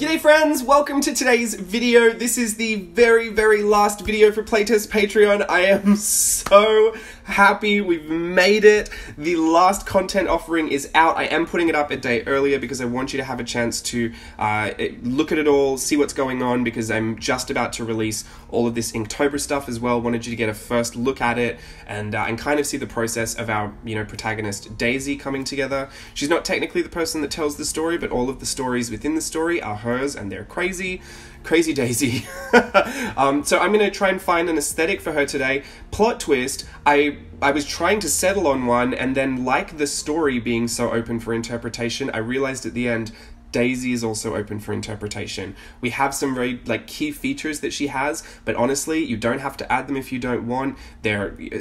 G'day friends, welcome to today's video. This is the very last video for Playtest Patreon. I am so happy we've made it. The last content offering is out. I am putting it up a day earlier because I want you to have a chance to look at it all, see what's going on, because I'm just about to release all of this Inktober stuff as well. Wanted you to get a first look at it and kind of see the process of our, protagonist Daisy coming together. She's not technically the person that tells the story, but all of the stories within the story are hers, and they're crazy Daisy. So I'm going to try and find an aesthetic for her today. Plot twist, I was trying to settle on one, and then, like the story being so open for interpretation, I realized at the end Daisy is also open for interpretation. We have some very key features that she has, but honestly, you don't have to add them if you don't want.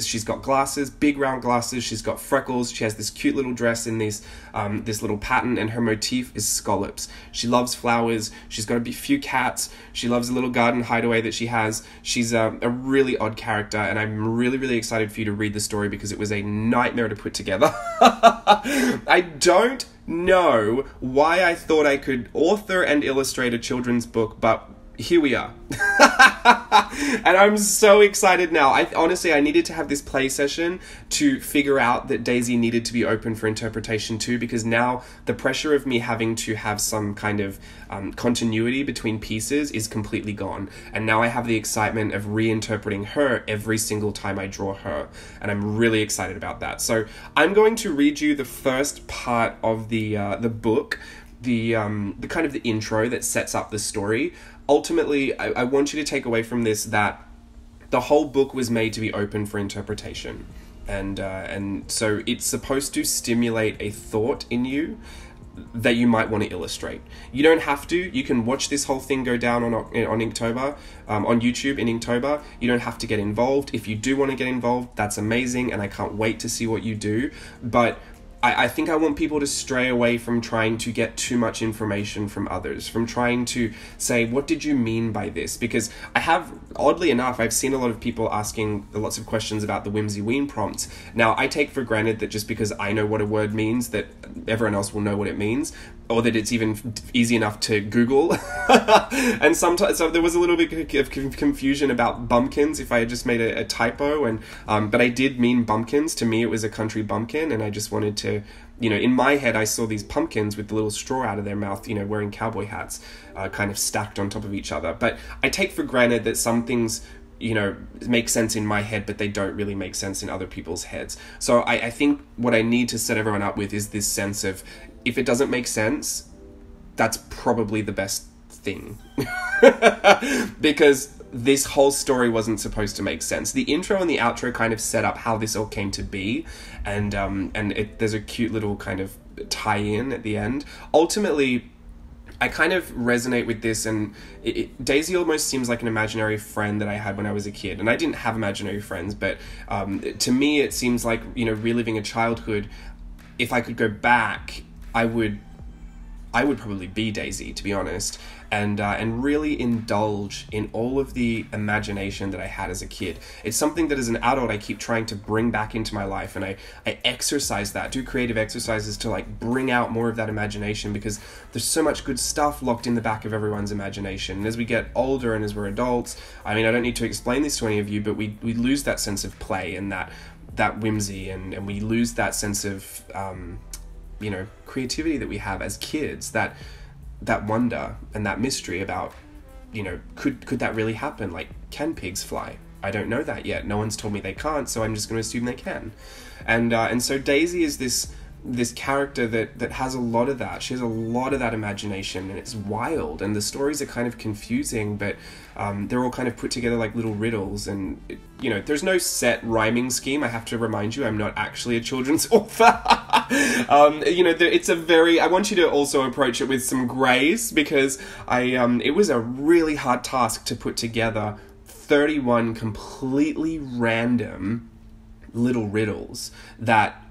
She's got glasses, big round glasses, she's got freckles, she has this cute little dress in this little pattern, and her motif is scallops. She loves flowers, she's got a few cats, she loves a little garden hideaway that she has. She's a really odd character, and I'm really excited for you to read the story because it was a nightmare to put together. I don't know why I thought I could author and illustrate a children's book, but here we are. And I'm so excited now. I needed to have this play session to figure out that Daisy needed to be open for interpretation too, because now the pressure of me having to have some kind of continuity between pieces is completely gone. And now I have the excitement of reinterpreting her every single time I draw her. And I'm really excited about that. So I'm going to read you the first part of the book, the kind of the intro that sets up the story. Ultimately, I want you to take away from this that the whole book was made to be open for interpretation. And so it's supposed to stimulate a thought in you that you might want to illustrate. You don't have to. You can watch this whole thing go down on Inktober, on YouTube in Inktober. You don't have to get involved. If you do want to get involved, that's amazing, and I can't wait to see what you do. But I think I want people to stray away from trying to get too much information from others, from trying to say, what did you mean by this? Because oddly enough, I've seen a lot of people asking lots of questions about the Whimsy Ween prompts. Now, I take for granted that just because I know what a word means, that everyone else will know what it means, or that it's even easy enough to Google. And sometimes, so there was a little bit of confusion about bumpkins if I had just made a typo, and but I did mean bumpkins. To me, it was a country bumpkin, and I just wanted to, in my head, I saw these pumpkins with the little straw out of their mouth, wearing cowboy hats, kind of stacked on top of each other. But I take for granted that some things, make sense in my head, but they don't really make sense in other people's heads. So I think what I need to set everyone up with is this sense of, if it doesn't make sense, that's probably the best thing. Because this whole story wasn't supposed to make sense. The intro and the outro kind of set up how this all came to be, and there's a cute little kind of tie-in at the end. Ultimately, I kind of resonate with this, and Daisy almost seems like an imaginary friend that I had when I was a kid. And I didn't have imaginary friends, but to me it seems like, reliving a childhood. If I could go back, I would probably be Daisy, to be honest, and really indulge in all of the imagination that I had as a kid. It's something that as an adult I keep trying to bring back into my life, and I exercise that, do creative exercises to bring out more of that imagination, because there's so much good stuff locked in the back of everyone's imagination. And as we get older and as we're adults, I don't need to explain this to any of you, but we lose that sense of play and that whimsy, and we lose that sense of creativity that we have as kids, that wonder and that mystery about, could that really happen? Can pigs fly? I don't know that yet. No one's told me they can't, so I'm just going to assume they can. And so Daisy is this character that has a lot of that. She has a lot of that imagination, and it's wild, and the stories are kind of confusing, but they're all kind of put together like little riddles, and there's no set rhyming scheme. I have to remind you, I'm not actually a children's author. I want you to also approach it with some grace, because it was a really hard task to put together 31 completely random little riddles that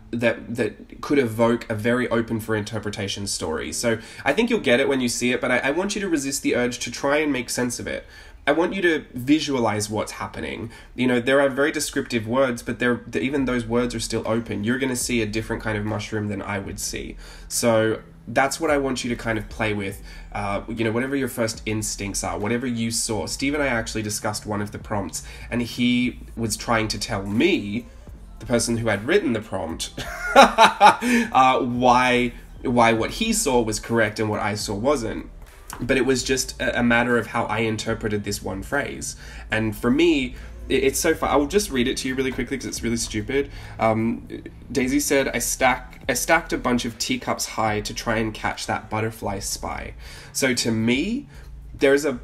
could evoke a very open for interpretation story. So I think you'll get it when you see it, but I want you to resist the urge to try and make sense of it. I want you to visualize what's happening. You know, there are very descriptive words, but even those words are still open. You're going to see a different kind of mushroom than I would see. So that's what I want you to kind of play with. You know, whatever your first instincts are, whatever you saw. Steve and I actually discussed one of the prompts, and he was trying to tell me, the person who had written the prompt, why what he saw was correct and what I saw wasn't. But it was just a matter of how I interpreted this one phrase. And for me, it's so fun. I will just read it to you really quickly because it's really stupid. Daisy said, I stacked a bunch of teacups high to try and catch that butterfly spy. So to me, there's a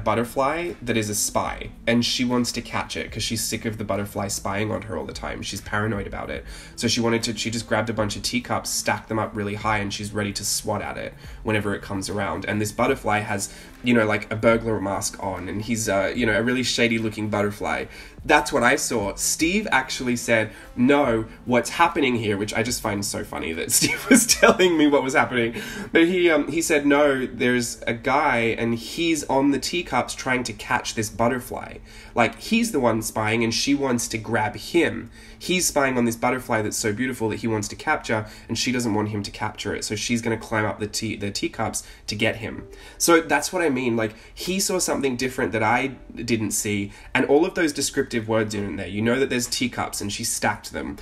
butterfly that is a spy, and she wants to catch it because she's sick of the butterfly spying on her all the time. She's paranoid about it. So she just grabbed a bunch of teacups, stacked them up really high, and she's ready to swat at it whenever it comes around. And this butterfly has, you know, like a burglar mask on, and he's, you know, a really shady looking butterfly. That's what I saw. Steve actually said, no, what's happening here, which I just find so funny that Steve was telling me what was happening. But he said, no, there's a guy and he's on the teacups trying to catch this butterfly. Like, he's the one spying and she wants to grab him. He's spying on this butterfly that's so beautiful that he wants to capture, and she doesn't want him to capture it. So she's going to climb up the teacups to get him. So that's what I mean. Like, he saw something different that I didn't see, and all of those descriptive words in there. You know that there's teacups and she stacked them.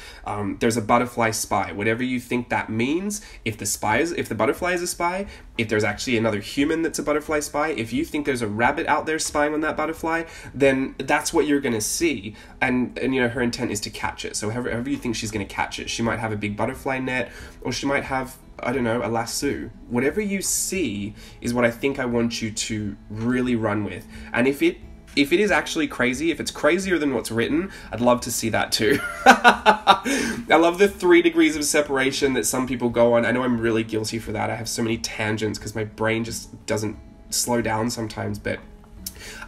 There's a butterfly spy. Whatever you think that means, if the butterfly is a spy, if there's actually another human that's a butterfly spy, if you think there's a rabbit out there spying on that butterfly, then that's what you're going to see. And you know, her intent is to catch it. So however you think she's going to catch it, she might have a big butterfly net, or she might have, I don't know, a lasso. Whatever you see is what I think I want you to really run with. And if it is actually crazy, if it's crazier than what's written, I'd love to see that too. I love the 3 degrees of separation that some people go on. I know I'm really guilty for that. I have so many tangents because my brain just doesn't slow down sometimes, but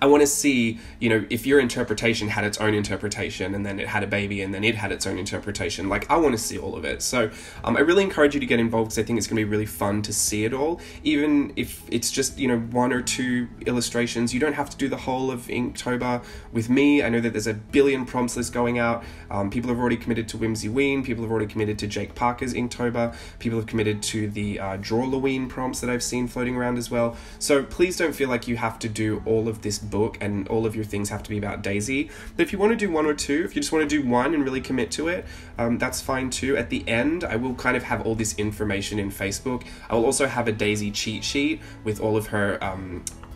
I want to see, you know, if your interpretation had its own interpretation, and then it had a baby, and then it had its own interpretation. Like, I want to see all of it. So I really encourage you to get involved, because I think it's going to be really fun to see it all. Even if it's just, you know, 1 or 2 illustrations, you don't have to do the whole of Inktober with me. I know that there's a billion prompts lists going out. People have already committed to Whimsy Ween. People have already committed to Jake Parker's Inktober. People have committed to the Drawloween prompts that I've seen floating around as well. So please don't feel like you have to do all of this book and all of your things have to be about Daisy. But if you want to do 1 or 2, if you just want to do 1 and really commit to it, that's fine too. At the end, I will kind of have all this information in Facebook. I will also have a Daisy cheat sheet with all of her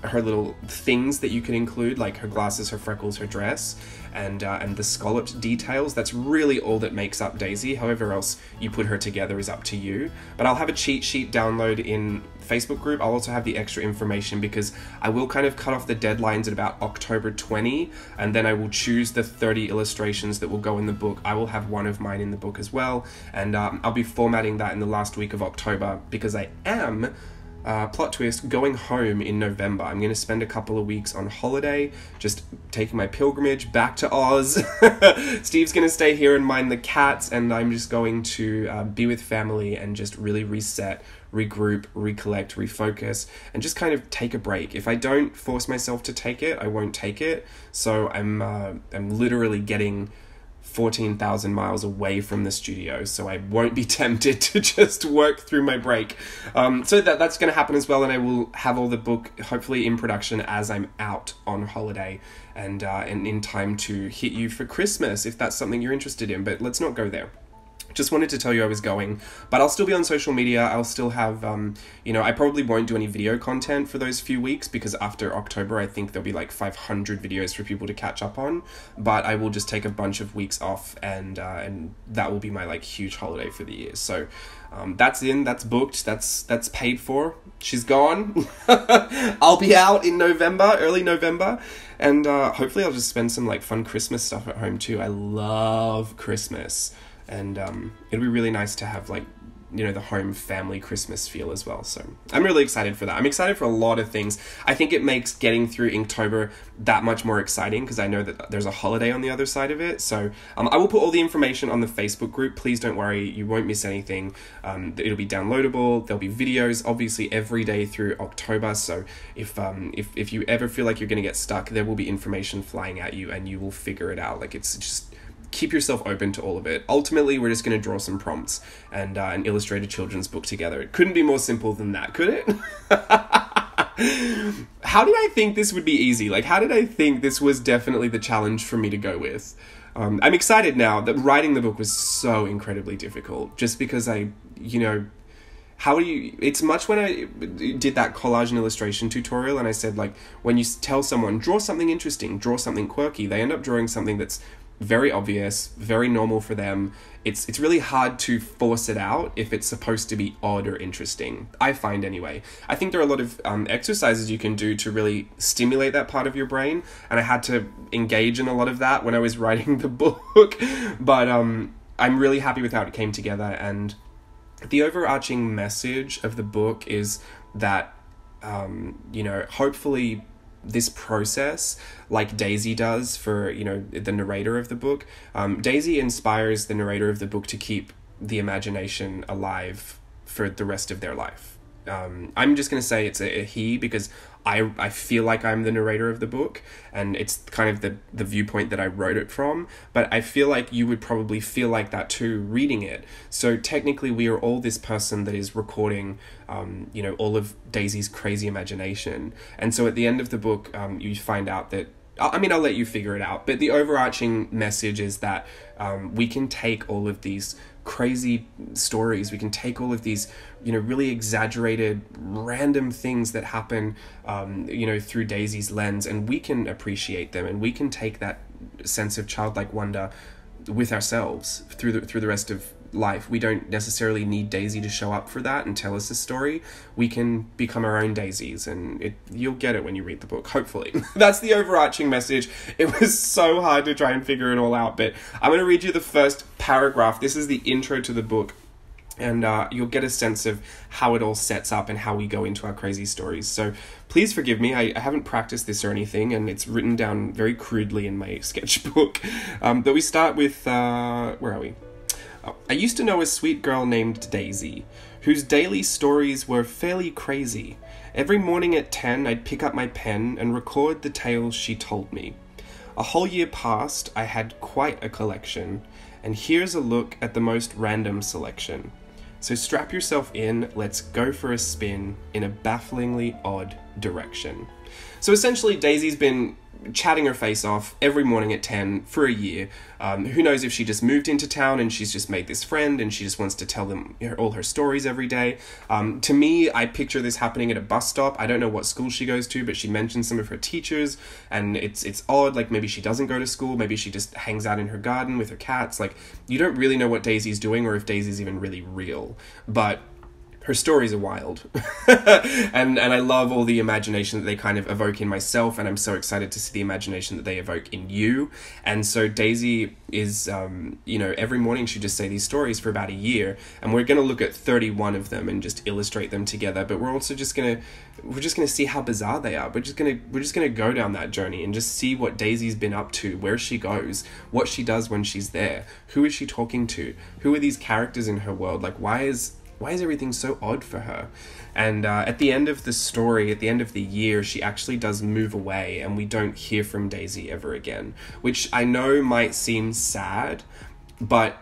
little things that you can include, like her glasses, her freckles, her dress, and the scalloped details. That's really all that makes up Daisy. However else you put her together is up to you. But I'll have a cheat sheet download in Facebook group. I'll also have the extra information because I will kind of cut off the deadlines at about October 20, and then I will choose the 30 illustrations that will go in the book. I will have one of mine in the book as well, and I'll be formatting that in the last week of October because I am plot twist, going home in November. I'm going to spend a couple of weeks on holiday, just taking my pilgrimage back to Oz. Steve's going to stay here and mind the cats, and I'm just going to be with family and just really reset, regroup, recollect, refocus, and just kind of take a break. If I don't force myself to take it, I won't take it. So I'm literally getting 14,000 miles away from the studio, so I won't be tempted to just work through my break. So that's going to happen as well, and I will have all the book hopefully in production as I'm out on holiday and in time to hit you for Christmas if that's something you're interested in. But let's not go there. Just wanted to tell you I was going, but I'll still be on social media. I'll still have, you know, I probably won't do any video content for those few weeks because after October, I think there'll be like 500 videos for people to catch up on, but I will just take a bunch of weeks off and that will be my like huge holiday for the year. So that's booked, that's paid for. She's gone. I'll be out in November, early November, and hopefully I'll just spend some like fun Christmas stuff at home too. I love Christmas. And it'll be really nice to have like you know, the home family Christmas feel as well. So I'm really excited for that. I'm excited for a lot of things. I think it makes getting through Inktober that much more exciting because I know that there's a holiday on the other side of it. So I will put all the information on the Facebook group. Please don't worry, you won't miss anything. It'll be downloadable. There'll be videos obviously every day through October. So if you ever feel like you're going to get stuck, there will be information flying at you and you will figure it out. Like, it's just, keep yourself open to all of it. Ultimately, we're just going to draw some prompts and illustrate a children's book together. It couldn't be more simple than that, could it? How did I think this would be easy? Like, how did I think this was definitely the challenge for me to go with? I'm excited now that writing the book was so incredibly difficult, just because it's much when I did that collage and illustration tutorial and I said, like, when you tell someone, draw something interesting, draw something quirky, they end up drawing something that's very obvious, very normal for them. It's really hard to force it out if it's supposed to be odd or interesting, I find anyway. I think there are a lot of exercises you can do to really stimulate that part of your brain, and I had to engage in a lot of that when I was writing the book. But I'm really happy with how it came together, and the overarching message of the book is that, hopefully this process, like Daisy does for, the narrator of the book, Daisy inspires the narrator of the book to keep the imagination alive for the rest of their life. I'm just going to say it's a he because I feel like I'm the narrator of the book and it's kind of the viewpoint that I wrote it from, but I feel like you would probably feel like that too reading it. So technically we are all this person that is recording, all of Daisy's crazy imagination. And so at the end of the book, you find out that, I'll let you figure it out, but the overarching message is that we can take all of these crazy stories, we can take all of these, really exaggerated, random things that happen, through Daisy's lens, and we can appreciate them, and we can take that sense of childlike wonder with ourselves through the rest of life. We don't necessarily need Daisy to show up for that and tell us a story. We can become our own Daisies, and you'll get it when you read the book, hopefully. That's the overarching message. It was so hard to try and figure it all out, but I'm going to read you the first paragraph. This is the intro to the book, and you'll get a sense of how it all sets up and how we go into our crazy stories. So please forgive me, I haven't practiced this or anything, and it's written down very crudely in my sketchbook. But we start with, where are we? I used to know a sweet girl named Daisy, whose daily stories were fairly crazy. Every morning at 10, I'd pick up my pen and record the tales she told me. A whole year passed, I had quite a collection, and here's a look at the most random selection. So strap yourself in, let's go for a spin in a bafflingly odd direction. So essentially, Daisy's been chatting her face off every morning at 10 for a year. Who knows if she just moved into town and she's just made this friend and she just wants to tell them all her stories every day. To me, I picture this happening at a bus stop. I don't know what school she goes to, but she mentions some of her teachers, and it's odd. Like, maybe she doesn't go to school, maybe she just hangs out in her garden with her cats. Like, you don't really know what Daisy's doing or if Daisy's even really real, but her stories are wild. and I love all the imagination that they kind of evoke in myself, and I'm so excited to see the imagination that they evoke in you. And so Daisy is, every morning she just say these stories for about a year, and we're going to look at 31 of them and just illustrate them together, but we're also just going to see how bizarre they are. We're just going to go down that journey and just see what Daisy's been up to, where she goes, what she does when she's there, who is she talking to, who are these characters in her world, like why is everything so odd for her? And at the end of the story, at the end of the year, she actually does move away and we don't hear from Daisy ever again, which I know might seem sad, but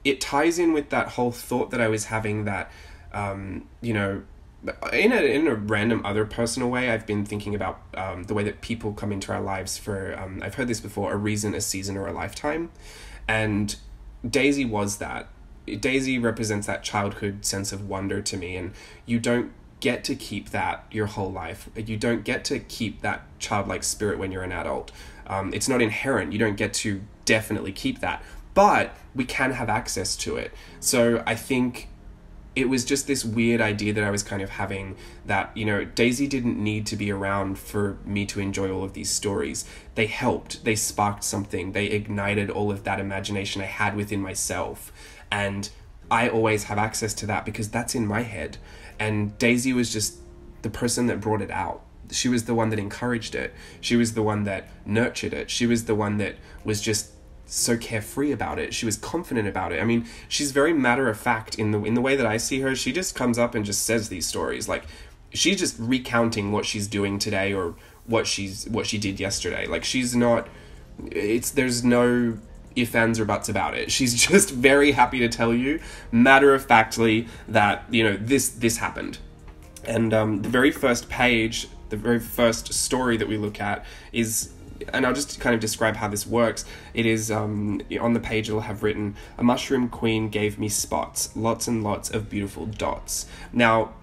it ties in with that whole thought that I was having that, in a random other personal way, I've been thinking about the way that people come into our lives for, I've heard this before, a reason, a season, or a lifetime. And Daisy was that. Daisy represents that childhood sense of wonder to me, and you don't get to keep that your whole life. You don't get to keep that childlike spirit when you're an adult. It's not inherent. You don't get to definitely keep that, but we can have access to it. So I think it was just this weird idea that I was kind of having that, Daisy didn't need to be around for me to enjoy all of these stories. They helped, they sparked something, they ignited all of that imagination I had within myself. And I always have access to that because that's in my head. And Daisy was just the person that brought it out. She was the one that encouraged it. She was the one that nurtured it. She was the one that was just so carefree about it. She was confident about it. I mean, she's very matter of fact in the way that I see her. She just comes up and just says these stories. Like, she's just recounting what she's doing today or what she did yesterday. Like, she's not, there's no ifs, ands, or buts about it. She's just very happy to tell you matter of factly that, you know, this happened. And the very first page, the very first story that we look at is, and I'll just kind of describe how this works. It is, on the page it'll have written, "A mushroom queen gave me spots, lots and lots of beautiful dots." Now,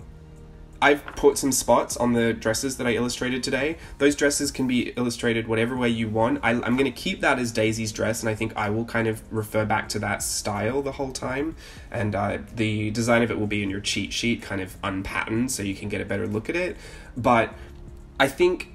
I've put some spots on the dresses that I illustrated today. Those dresses can be illustrated whatever way you want. I'm going to keep that as Daisy's dress, and I think I will kind of refer back to that style the whole time. And the design of it will be in your cheat sheet, kind of unpatterned, so you can get a better look at it. But I think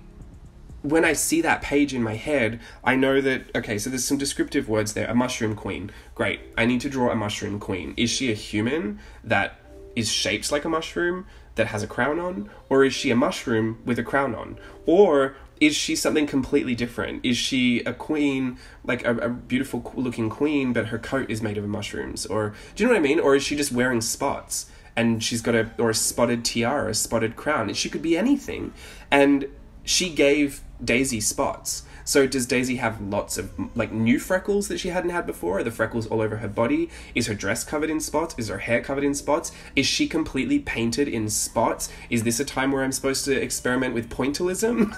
when I see that page in my head, I know that, okay, so there's some descriptive words there. A mushroom queen. Great. I need to draw a mushroom queen. Is she a human that is shaped like a mushroom that has a crown on? Or is she a mushroom with a crown on? Or is she something completely different? Is she a queen, like a beautiful looking queen, but her coat is made of mushrooms? Or, do you know what I mean? Or is she just wearing spots and she's got a spotted tiara, a spotted crown? She could be anything. And she gave Daisy spots. So does Daisy have lots of, like, new freckles that she hadn't had before? Are the freckles all over her body? Is her dress covered in spots? Is her hair covered in spots? Is she completely painted in spots? Is this a time where I'm supposed to experiment with pointillism?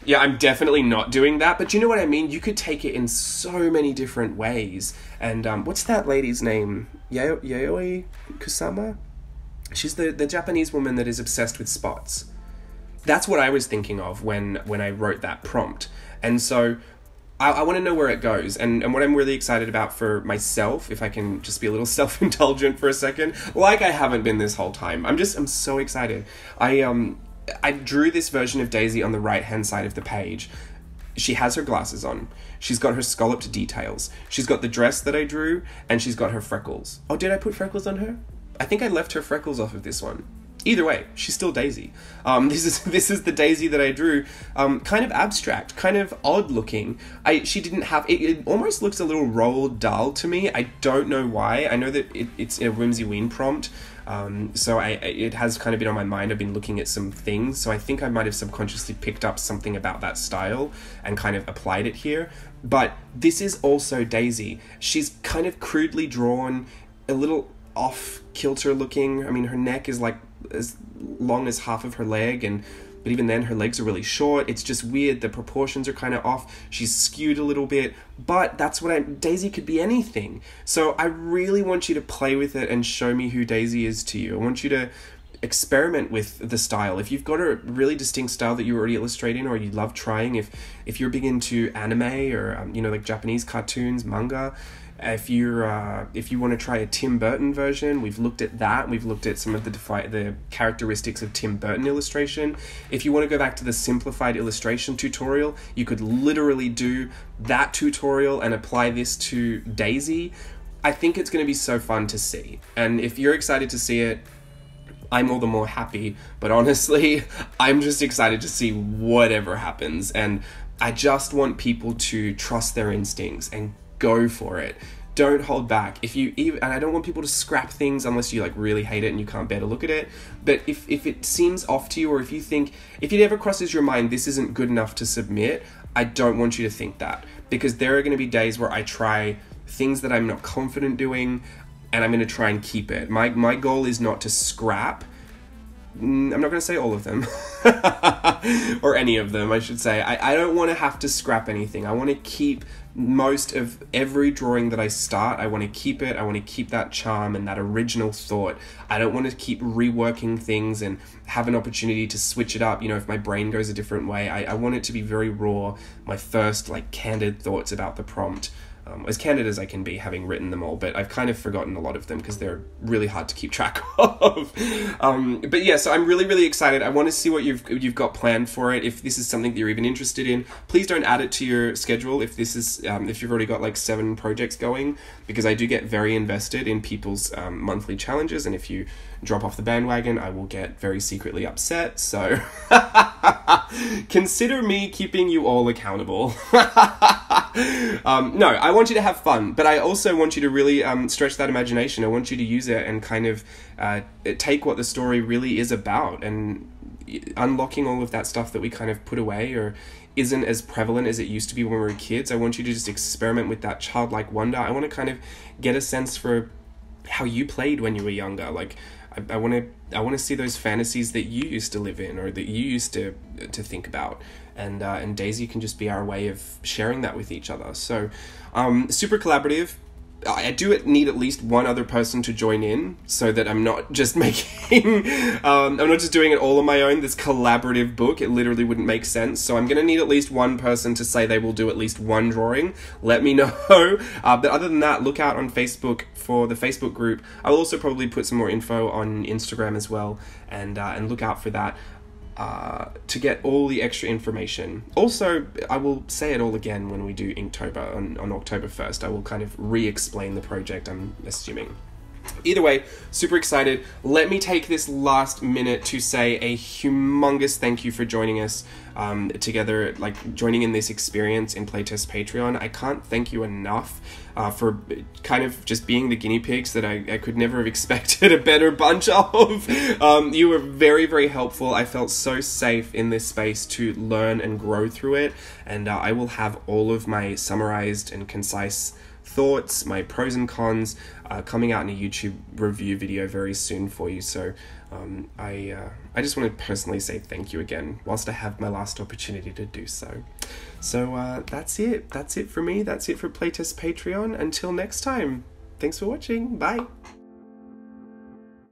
Yeah, I'm definitely not doing that, but you know what I mean? You could take it in so many different ways. And what's that lady's name? Yayoi Kusama? She's the Japanese woman that is obsessed with spots. That's what I was thinking of when I wrote that prompt. And so I want to know where it goes. And what I'm really excited about for myself, if I can just be a little self-indulgent for a second, like I haven't been this whole time. I'm so excited. I drew this version of Daisy on the right-hand side of the page. She has her glasses on. She's got her scalloped details. She's got the dress that I drew, and she's got her freckles. Oh, did I put freckles on her? I think I left her freckles off of this one. Either way, she's still Daisy. This is the Daisy that I drew. Kind of abstract, kind of odd looking. She didn't have, it almost looks a little Roald Dahl to me. I don't know why. I know that it's a Whimsy Ween prompt. So it has kind of been on my mind. I've been looking at some things. So I think I might have subconsciously picked up something about that style and kind of applied it here. But this is also Daisy. She's kind of crudely drawn, a little off kilter looking. I mean, her neck is like as long as half of her leg, but even then her legs are really short. It's just weird. The proportions are kind of off. She's skewed a little bit, but that's what Daisy could be anything. So I really want you to play with it and show me who Daisy is to you. I want you to experiment with the style. If you've got a really distinct style that you're already illustrating or you love trying, if you're big into anime or like Japanese cartoons, manga, if you want to try a Tim Burton version, we've looked at that. We've looked at some of the characteristics of Tim Burton illustration. If you want to go back to the simplified illustration tutorial, you could literally do that tutorial and apply this to Daisy. I think it's going to be so fun to see. And if you're excited to see it, I'm all the more happy. But honestly, I'm just excited to see whatever happens. And I just want people to trust their instincts and go for it. Don't hold back. And I don't want people to scrap things unless you like really hate it and you can't bear to look at it. But if it seems off to you, or if it ever crosses your mind this isn't good enough to submit, I don't want you to think that, because there are going to be days where I try things that I'm not confident doing, and I'm going to try and keep it. My goal is not to scrap. I'm not going to say all of them, or any of them, I should say. I don't want to have to scrap anything. I want to keep most of every drawing that I start. I want to keep it. I want to keep that charm and that original thought. I don't want to keep reworking things and have an opportunity to switch it up, if my brain goes a different way. I want it to be very raw, my first, candid thoughts about the prompt. as candid as I can be, having written them all, but I've kind of forgotten a lot of them because they're really hard to keep track of. But yeah, so I'm really, really excited. I want to see what you've got planned for it. If this is something that you're even interested in, please don't add it to your schedule if this is if you've already got like 7 projects going, because I do get very invested in people's monthly challenges, and if you drop off the bandwagon, I will get very secretly upset. So consider me keeping you all accountable. No, I want you to have fun, but I also want you to really stretch that imagination. I want you to use it and kind of take what the story really is about, and unlocking all of that stuff that we kind of put away or isn't as prevalent as it used to be when we were kids. I want you to just experiment with that childlike wonder. I want to kind of get a sense for how you played when you were younger. Like, I want to see those fantasies that you used to live in, or that you used to think about, and Daisy can just be our way of sharing that with each other. So super collaborative. I do need at least one other person to join in, so that I'm not just making I'm not just doing it all on my own. This collaborative book, it literally wouldn't make sense. So I'm gonna need at least one person to say they will do at least one drawing. Let me know. But other than that, look out on Facebook for the Facebook group. I'll also probably put some more info on Instagram as well, and look out for that to get all the extra information. Also, I will say it all again when we do Inktober on October 1st. I will kind of re-explain the project, I'm assuming. Either way, super excited. Let me take this last minute to say a humongous thank you for joining us together, like joining in this experience in Playtest Patreon. I can't thank you enough for kind of just being the guinea pigs that I could never have expected a better bunch of. You were very, very helpful. I felt so safe in this space to learn and grow through it, and I will have all of my summarized and concise thoughts, my pros and cons, coming out in a YouTube review video very soon for you. So I just want to personally say thank you again whilst I have my last opportunity to do so. So that's it for me. That's it for Playtest Patreon. Until next time, thanks for watching. Bye.